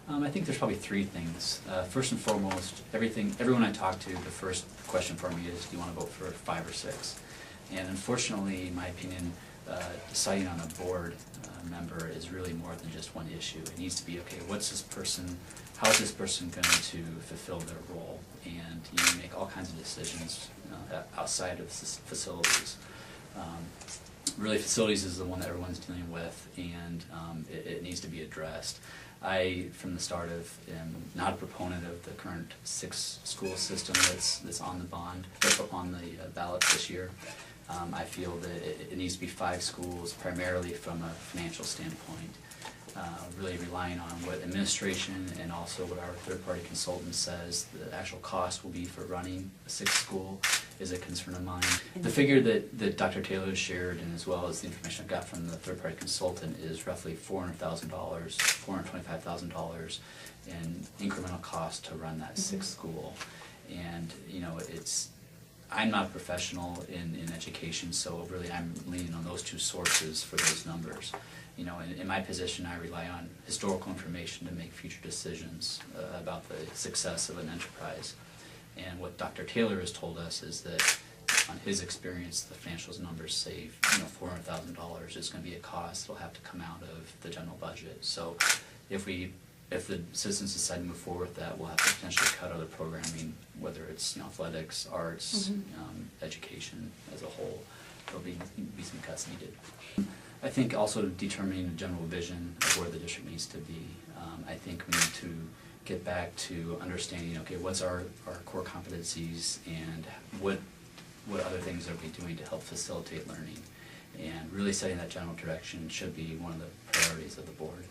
I think there's probably three things. First and foremost, everyone I talk to, the first question for me is, do you want to vote for 5 or 6? And unfortunately, in my opinion, deciding on a board member is really more than just one issue. It needs to be, okay, how is this person going to fulfill their role? And you make all kinds of decisions outside of facilities. Really, facilities is the one that everyone's dealing with, and it needs to be addressed. I, from the start, am not a proponent of the current 6-school system that's on the ballot this year. I feel that it needs to be 5 schools, primarily from a financial standpoint, really relying on what administration and also what our third-party consultant says the actual cost will be for running a 6th school is a concern of mine. The figure that Dr. Taylor has shared, and as well as the information I've got from the third-party consultant, is roughly $400,000, $425,000 in incremental cost to run that 6th school. And I'm not a professional in education, so really I'm leaning on those 2 sources for those numbers. In my position, I rely on historical information to make future decisions about the success of an enterprise. And what Dr. Taylor has told us is that, on his experience, the financial numbers say, $400,000 is going to be a cost that will have to come out of the general budget. So, if the citizens decide to move forward with that, we'll have to potentially cut other programming, whether it's athletics, arts, education as a whole. There'll be some cuts needed. I think also determining a general vision of where the district needs to be. I think we need to get back to understanding, okay, what's our core competencies and what other things are we doing to help facilitate learning. And really setting that general direction should be one of the priorities of the board.